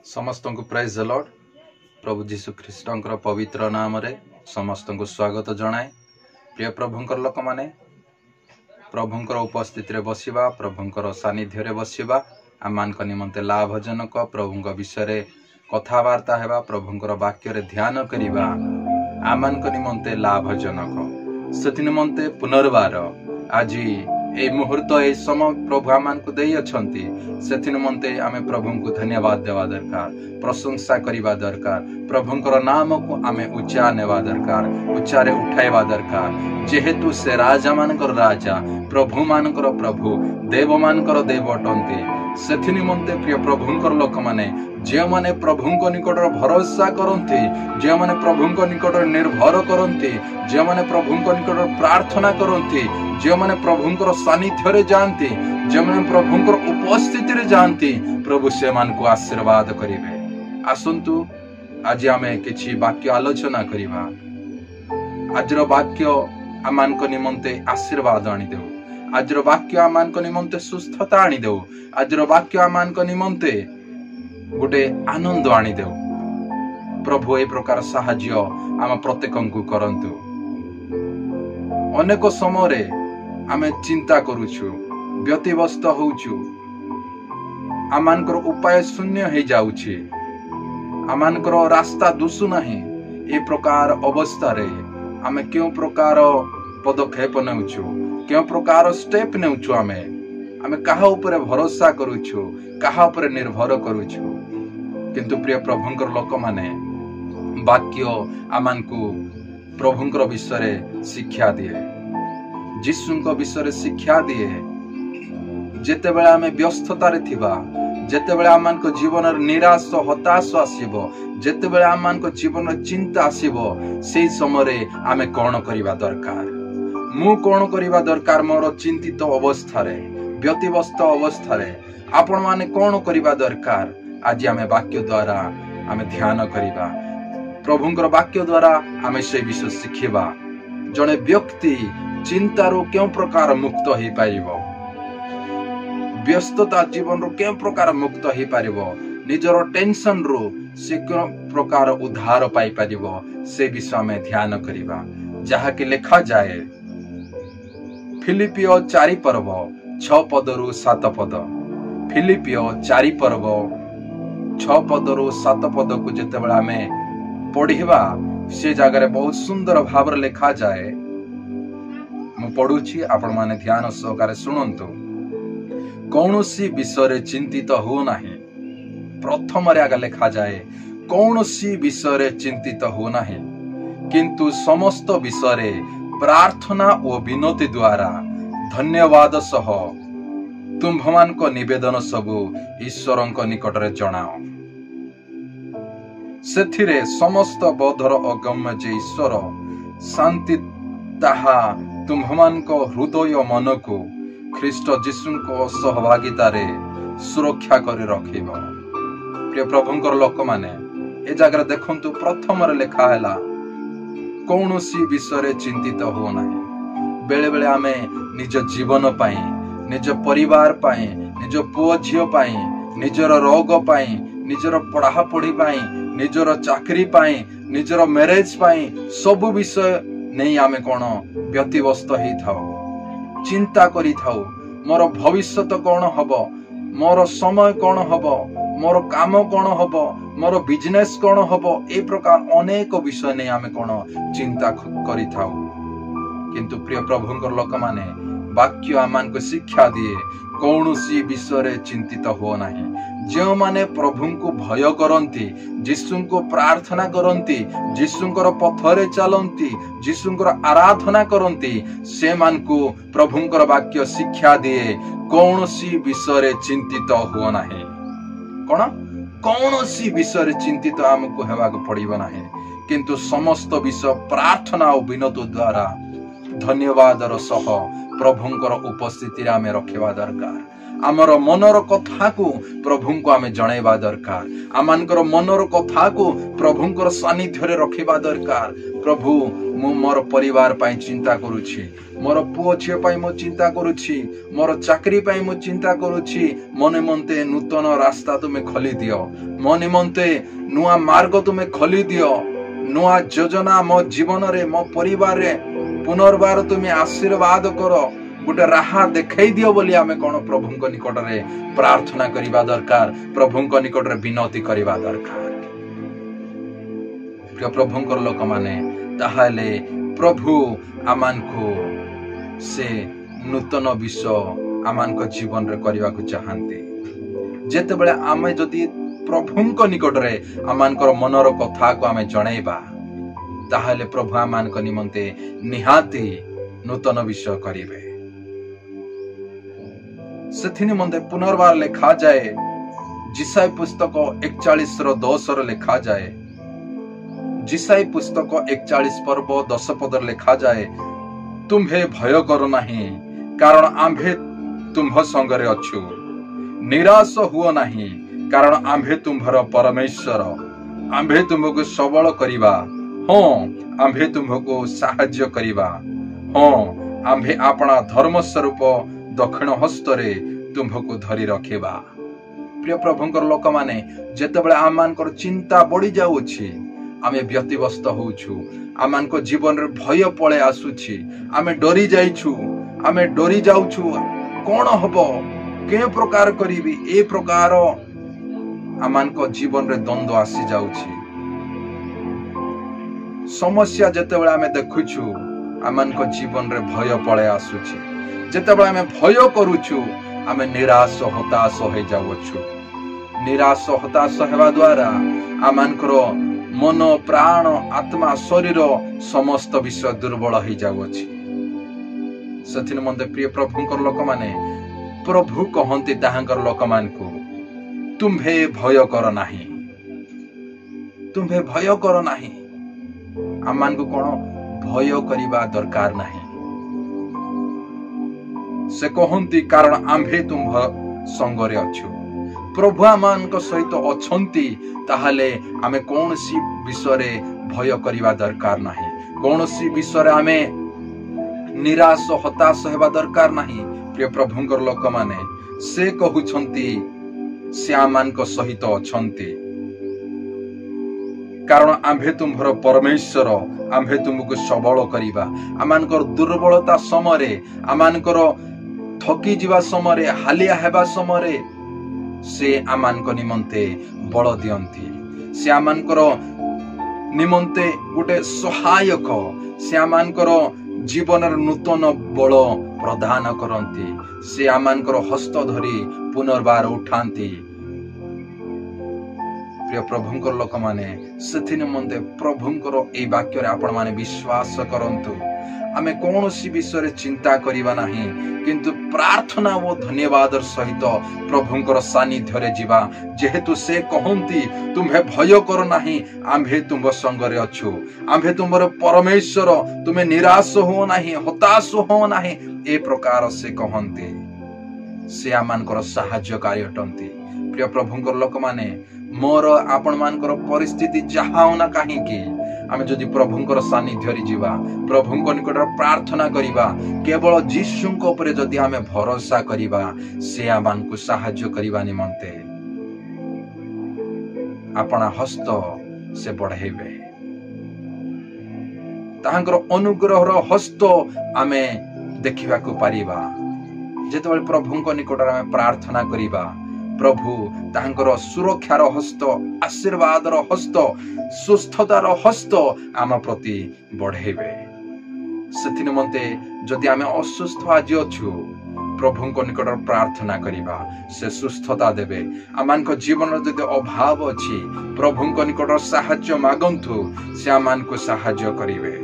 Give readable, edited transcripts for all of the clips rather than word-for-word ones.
समस्त को praise the Lord. प्रभु जीशु ख्रीष्टर पवित्र नाम रे समस्त को स्वागत जनाए। प्रिय प्रभुंकर लोक माने प्रभुंकर उपस्थिति रे बसिबा, प्रभुंकर सानिध्य रे बसिबा आम मान निमंते लाभजनक। प्रभुंक विषय कथबार्ता हेबा, प्रभुंकर वाक्य रे ध्यान करिबा आम मान निमंते लाभजनक। से निमंते पुनर्बार आज ए मुहूर्त ए समय प्रभु आम को दे अछंती, से निमंते आमे प्रभु को धन्यवाद देवा दरकार, प्रशंसा करिबा दरकार। प्रभुंकर नाम को आमे उच्चा नेवा दरकार, उच्चारे उठाइबा दरकार। जेहेतु से राजा मानकर राजा, प्रभु मानकर प्रभु, देव मानकर देव अटंती। से निमंते प्रिय प्रभुंकर लोक माने जे माने प्रभुंक निकट भरोसा करंती, जे माने प्रभुंक निकट निर्भर करंती, जे माने प्रभुंक निकट प्रार्थना करंती, जे माने प्रभुंकर सानिध्य रे जानती, जे माने प्रभुंकर उपस्थिति रे जानती, प्रभु से मान को आशीर्वाद करिवे। आसंतु आज आमे किछि वाक्य आलोचना करिबा। आजर वाक्य आमान को निमंते आशीर्वाद आनी देउ, आजर वाक्य आमान को निमंते सुस्थता आनी देउ, आजर वाक्य आमान को निमंते गोटे आनंद आनी देउ। प्रभु ए प्रकार साहाय्य आम प्रत्येकंकु करंतु। अनेक समय आमे चिंता करूछु, व्यतिव्यस्त होउछु, आमानकर उपाय शून्य हो जाउछि, आमानकर रास्ता दुसु नाही। ए प्रकार अवस्था रे आमे क्यों प्रकार पदक्षेप नेउछु, क्यों प्रकार स्टेप नेउछु, आमे काहा ऊपर भरोसा करूछु, काहा ऊपर निर्भर करूछु। किंतु प्रिय प्रभुंकर लोक माने वाक्य आमानकु प्रभुंकर विषय शिक्षा दिए, जीशुंक विषय शिक्षा दिए। जेते बेले आमे व्यस्तता रे थिबा, जेते बेले आमानक जीवन निराश हताश आसीबो, जेते बेले आमानक जीवन चिंता आसीबो, सेई समय रे आमे कोन करिबा दरकार, मु कोन करिबा दरकार। मोर चिंतित अवस्था रे, व्यतिव्यस्त अवस्था रे आपण माने कोन करिबा दरकार। आज आमे वाक्य द्वारा आमे ध्यान करिबा, प्रभुंकर वाक्य द्वारा आमे से विषय शिखिबा। जने व्यक्ति चिंतारू क्यों प्रकार मुक्त हो पारिबो, व्यस्तता जीवन रो क्यों प्रकार मुक्त हो पारिबो, निजर टेंशन रो से क्यों प्रकार उद्धार पाई पारिबो, से विषय में ध्यान करिबा। जहा कि लिखा जाए फिलिपियो 4 पर्व 6 पदरु 7 पद, फिलिपियो 4 पर्व 6 पदरु 7 पद को जेतेबेला हमें पढ़िबा, से जगह बहुत सुंदर भाव लिखा जाए। मु पढ़ुछि, आपण माने ध्यान सहकारे सुनंतु। कौनसी विषय चिंतित हो नाही। प्रथम रे आगे लिखा जाए कौनसी विषय चिंतित हो नाही, किंतु समस्त विषय प्रार्थना और विनती द्वारा धन्यवाद सह तुम्भमान को निवेदन सबु ईश्वरंक निकट रे जणाओ। सेथिरे समस्त बोधर अगम्य जे ईश्वर शांति ताहा तुम्भमान को हृदय मन को ख्रीष्ट जीशु को सहभागिता रे सुरक्षा करे रखिबो। प्रिय प्रभुंकर लोक माने ए जगह देखंतु, प्रथम रे लिखा हैला कौनसी विषय चिंतित हो नाही। बेले बेले आमे निज जीवन पाई, निज परिवार पाई, निज पुओ झियो पाई, निजर रोग पाई, निजर पढ़ा पढ़ी पाई, निजर चाकरी पाई, निजर मैरेज पाई, सब विषय नहीं आमे कोन व्यतिव्यस्त ही थाओ, चिंता करी थाओ। मोर भविष्यत कौन हबो, मोर समय कौन हबो, मोर काम कौन हबो, मोर बिजनेस कौन हबो, ए प्रकार अनेक विषय नहीं आमे कोन चिंता करी थाओ। किंतु प्रिय प्रभुंकर लोक माने वाक्य आमान को शिक्षा दिए कौनसी विषय चिंतित हो नाही। जो माने प्रभु को भय करंती, जीशु को प्रार्थना करंती, जीशुंकर पथरे चलंती, जीशुंकर आराधना करंती, से मान को प्रभुंकर वाक्य शिक्षा दिए कौनसी विषय चिंतित हो नाही। कोन कौनसी विषय चिंतित हमको हेबाक पड़िबो नाही, किंतु समस्त विषय प्रार्थना और विनती द्वारा धन्यवादर सह प्रभुंकर उपस्थिति आमे रखिबा दरकार। आमर मनर कथा को प्रभु को आमे जणाइबा दरकार आमानकर मनर कथा को प्रभुंकर सानिध्य रे रखिबा दरकार प्रभु मु मोर परिवार पाई चिंता करूछि मोर पुओ झियो पाई मो चिंता करूछि मोर चाकरी पाई मो चिंता करूछि मन निमंते नूतन रास्ता तुमे खोली दियो मन निमंते नुआ मार्ग तुमे खोली दियो नुआ योजना मो जीवन रे मो परिवार रे पुनर्बार तुमे आशीर्वाद करो गोटे राहा देखाई दियो बोली आमे कोन प्रभुंक निकट रे प्रार्थना करिबा दरकार प्रभुंक निकट रे विनती करिबा दरकार प्रिय प्रभुंकर लोक माने ताहाले प्रभु आमान को से नूतन विषय आमान को जीवन रे करिबा को चाहंते जेते बेले आमे जदी प्रभुंक निकट रे आमान को मनर कथा को आमे जणाइबा ताहाले प्रभु आमान को निमंते निहाती नूतन विषय करिवे सेथि निमंते पुनर्बार लिखा जाए जिसाई पुस्तक 41:10 लिखा जाए जिसाई पुस्तक 41 पर्व 10 पद लिखा जाए तुम्हे भय कर नहीं कारण आम्भे तुम्ह संगरे अछु निराश हुओ नहीं कारण आम्भे तुम्हर परमेश्वर आम्भे तुमको सबल करिबा हाँ आम्भे तुमको साहाय्य करिबा हाँ आम्भे अपना धर्म स्वरूप दक्षिण हस्त रे तुमको धरी रखेबा प्रिय प्रभुंकर लोक माने जेतेबेले आमानकर चिंता बढ़ी जाउछि आमे व्यतिव्यस्त होउछु आमानको जीवन रे भय पळे आसुछि आमे डरी जाइछु आमे डरी जाउछु कोन हबो के प्रकार करिवि ए प्रकार आमानको जीवन रे द्वंद्व आसी जाउछि समस्या जेतेबेले आमे देखुछु आमानको जीवन रे भय पळे आसुछि जेतेबेले आमे भय करूछु आमे निराश हताश हो जाउछु निराश हताश हेबा द्वारा आमानकर मन प्राण आत्मा शरीर समस्त विषय दुर्बल हो जाउछि सेथि निमंते प्रिय प्रभुंकर लोक माने प्रभु कहंती ताहांकर लोक मान को तुम्हे भय कर नाही तुम्हे भय कर नाही आमान को कोन भय करिबा दरकार नाही से कहंती कारण आम्भे तुम्ह संगरे अछु प्रभु आमान को सहित अछंती ताहाले आमे कोनसी विषय रे भय करिबा दरकार नाही कोनसी विषय रे आमे निराश हताश हेबा दरकार नाही प्रिय प्रभुंकर लोक माने से कहउछंती से आमान को सहित अछंती कारण आम्भे तुम्हर परमेश्वर आम्भे तुमको सबल करिबा आमानकर दुर्बलता समय आमानकर थकी जीवा समय हालिया हेबा समय से आमान को निमंते बल दियंती से आमानकर निमंते गोटे सहायक से आमानकर जीवन नूतन बल प्रदान करंती से आमानकर हस्त धरी पुनर्बार उठांती प्रिय प्रभुंकर लोक माने सेथि निमंते प्रभुंकर ए वाक्य रे आपण माने विश्वास करंतु आमे कोनोसी विषय रे चिंता करिबा नाही किंतु प्रार्थना व धन्यवाद सहित प्रभुंकर सानिध्य रे जीवा जेहेतु से कहंती तुम्हे भय कर नाही आम्भे तुम संगरे अछु आम्भे तुमर परमेश्वर तुमे निराश हो नाही हताश हो नाही ए प्रकार से कहंती से आमानकर सहाय्यकारी अटंती प्रिय प्रभुंकर लोक माने मोर आपण मानकर परिस्थिति जहा होना काहे कि आमे जदि प्रभुंकर सानिध्य रे जीवा प्रभुंक निकट प्रार्थना करिबा केवल जीशुंक ऊपर जदि आमे भरोसा करिबा से आमान को सहाय्य करिबा निमंते अपना हस्त से बढ़ेबे ताहांकर अनुग्रह रो हस्त आमे देखिबा को पारिबा जेतेबेले प्रभुंक निकट आमे प्रार्थना करिबा प्रभु ताहांकर सुरक्षार हस्त आशीर्वादर हस्त सुस्थतार हस्त आम प्रति बढ़ेबे सेथि निमंते जदि आमे असुस्थ आज अछु प्रभुंक निकट प्रार्थना करिबा से सुस्थता देबे आमानक जीवन जदि अभाव अछि प्रभुंक निकट सहाय्य मागंतु से आमानक सहाय्य करिवे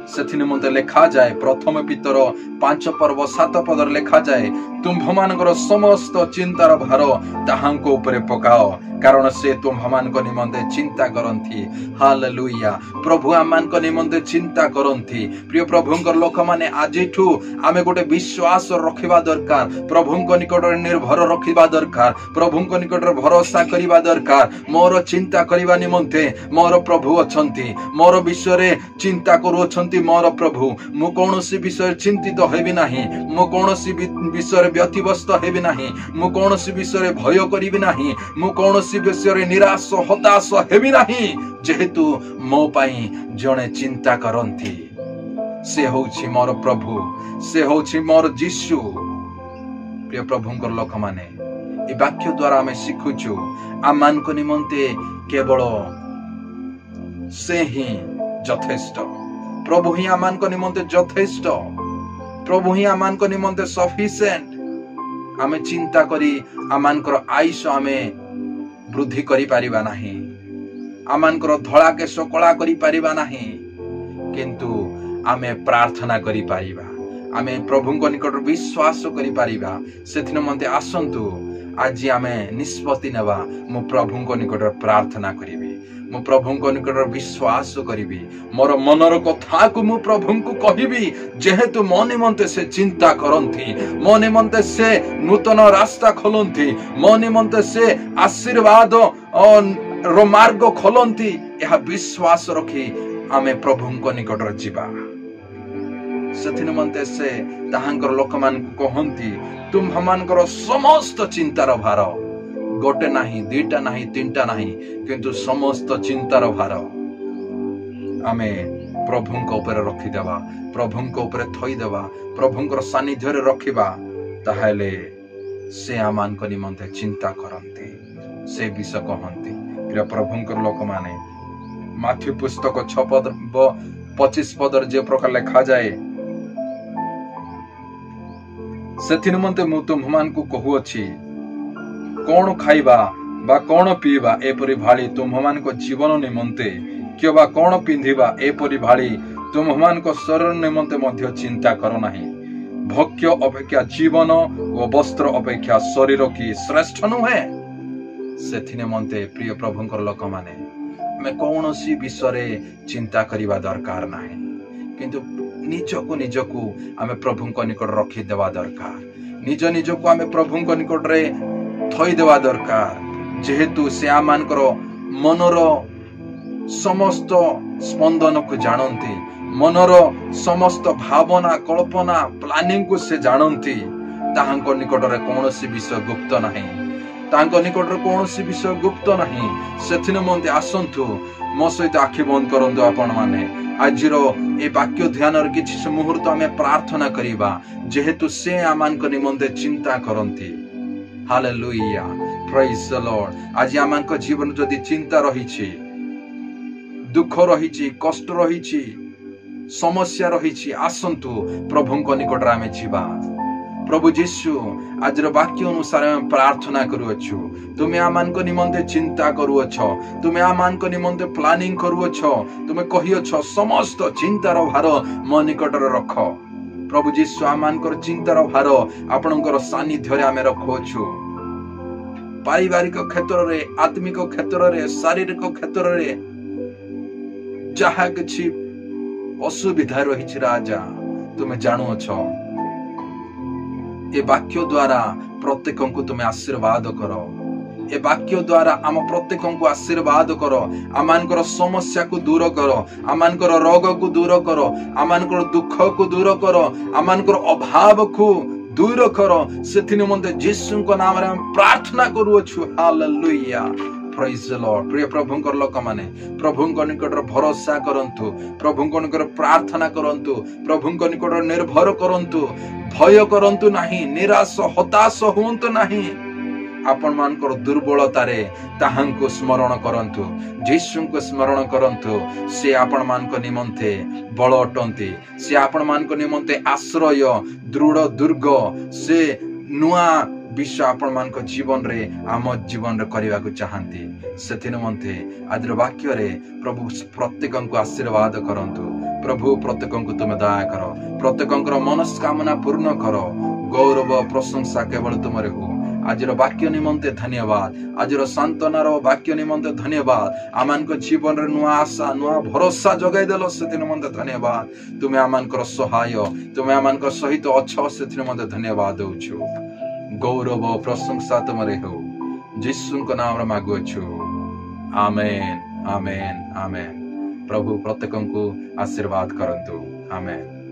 सेथि निमंते लेखा जाए प्रथम पितर 5 पर्व 7 पद लेखा जाए तुम्भ मानकर समस्त चिंतार भार ताहांको ऊपर पकाओ कारण से तुम हमान को निमंते चिंता करंती। हालेलुया। प्रभु आमान को निमंते चिंता करंती। प्रिय प्रभुंकर लोक माने आजिठू आमे गोटे विश्वास रखिबा दरकार, प्रभुंक निकट निर्भर रखिबा दरकार, प्रभुंक निकट भरोसा करिबा दरकार। मोर चिंता करिबा निमंते मोर प्रभु अछंती, मोर विषय चिंता करूछंती मोर प्रभु। मु कोनोसी विषय चिंतित हेबि नाही, मु कोनोसी विषय व्यतिव्यस्त हेबि नाही, मु कोनोसी विषय भय करिबि नाही, मु कोनोसी विषय निराश हताश हेबि नाही, जेहेतु मो पई जणे चिंता करंती। से होछि मोर प्रभु, से होछि मोर यीशु। प्रिय प्रभुंकर लोक माने ए वाक्य द्वारा आमे शिखुछु आमान को निमंते केवल से ही यथेष्ट, प्रभु ही आमान को निमंते यथेष्ट, प्रभु ही आमान को निमंते सफिशिएंट। आमे चिंता करी आमानकर आयुष आमे वृद्धि करि परिबा नाही, आमानकर धळा केश कला करि परिबा नाही, किंतु आमे प्रार्थना करि परिबा, आमे प्रभुंक निकट विश्वास करि परिबा। सेथिन मते आसंतु आज आमे निष्पत्ति नेबा, मु प्रभुंक निकट प्रार्थना करिबी, मु प्रभुंक निकट विश्वास करिबी, मोर मनर कथा को मु प्रभुंक कहिबी, जेहेतु मो निमंते से चिंता करंती, मो निमंते से नूतन रास्ता खोलंती, मो निमंते से आशीर्वाद रो मार्ग खोलंती। यह विश्वास रखी आमे प्रभुंक निकट जीवा। सेथिन मते से ताहांकर लोकमान कहंती, तुम हमानकर समस्त चिंतार भार, गोटे नाही, दुईटा नाही, तीनटा नाही, किंतु समस्त चिंतार भार आमे प्रभुंक ऊपर रखी देबा, प्रभुंक ऊपर थई देबा, प्रभुंकर सानिध्य रे रखिबा, ताहाले से आमान को निमंते चिंता करंती, से विषय कहंती। प्रिय प्रभुंकर लोक माने माथ्यू पुस्तक 6:25 पदर जे प्रकार लिखा जाए, सेथिन मते मु तुममान को कहूअछि, कोन खाइबा बा कोन पीबा एपरि भाली तुममान को जीवन निमंते, क्यों बा कोन पिंधिबा एपरि भाली तुममान को शरीर निमंते मध्य चिंता करो नाही। भक्ष्य अपेक्षा जीवन और वस्त्र अपेक्षा शरीर की श्रेष्ठ नुहे। सेथिन मते प्रिय प्रभुंकर लोक माने मैं कौनसी विषय चिंता करिबा दरकार नाही, किंतु निजको आमे प्रभुंक निकट रखी देवा दरकार, निजको आमे प्रभुंक निकट रे थई देवा दरकार, जेहेतु से आमानकर मनर समस्त स्पंदन को जानती, मनर समस्त भावना कल्पना प्लानिंग को से जानती। ताहांको निकट रे कौनसी विषय गुप्त नाही, तांको निकट रे कौनसी विषय गुप्त नाही। सेथिन मते आसंतु मो सहित आखि बंद करंतु आपण माने आजिरो ए वाक्य ध्यान रे किछि मुहूर्त आमे प्रार्थना करिबा, जेहेतु से आमान को निमंते चिंता करंती। Hallelujah, praise the Lord. आज आमान को जीवन जदि चिंता रहिछि, दुख रहिछि, कष्ट रहिछि, समस्या रहिछि, आसंतु प्रभुंक निकट रे आमे जीवा। प्रभु यीशु आज वाक्य अनुसार आमे प्रार्थना करूअछु, तुमे आमान को निमंते चिंता करूअछ, तुमे आमान को निमंते प्लानिंग करूअछ, तुमे कहियछ समस्त चिंतार भार मो निकट रे रख। प्रभु यीशु आमानकर चिंतार भार आपणकर सानिध्य रे आमे रखुअछु। पारिवारिक क्षेत्र रे, आत्मिक क्षेत्र रे, शारीरिक क्षेत्र रे जहा किछि असुविधा रहिछि राजा तुमे जानुअछ। ए वाक्य द्वारा प्रत्येक को तुम आशीर्वाद करो, ए वाक्य द्वारा आम प्रत्येक को आशीर्वाद करो, आमानकर समस्या को दूर करो, आमानकर रोग को दूर करो, आमानकर दुख को दूर करो, आमानकर अभाव को दूर करो। सेथि निमंते यीशु को नाम रे हम प्रार्थना करूछु। Hallelujah, praise the Lord. प्रिय प्रभुंकर लोक माने प्रभुंक निकट भरोसा करंतु, प्रभुंक निकट प्रार्थना करंतु, प्रभुंक निकट निर्भर करंतु, भय करंतु नाही, निराश हताश हुंतु नाही। आपण मानकर दुर्बलता रे ताहांको स्मरण करंतु, यीशु को स्मरण करंतु। से आपण मान को निमंते बल अटंती, से आपण मान को निमंते आश्रय दृढ़ दुर्ग, से नुआ विश्व आपण मान को जीवन रे आम जीवन रे करबा को चाहंती। सेथि निमंते आज वाक्य रे प्रभु प्रत्येक को आशीर्वाद करंतु। प्रभु प्रत्येक को तुम दया करो, प्रत्येक मनस्कामना पूर्ण करो। गौरव प्रशंसा केवल तुमरे हो। आज वाक्य निमंते धन्यवाद आज सांत्वनार वाक्य निमंते धन्यवाद आम जीवन रे नुआ आशा नुआ भरोसा जगाई देल से निमंते धन्यवाद तुम्हें आम सहाय तुम्हें आम सहित अच्छ से निमंते धन्यवाद दौछु गौरव प्रशंसा तुमरे हो जीसु नाम रे मागुछु आमेन आमेन आमेन प्रभु प्रत्येक को आशीर्वाद करंतु आमेन।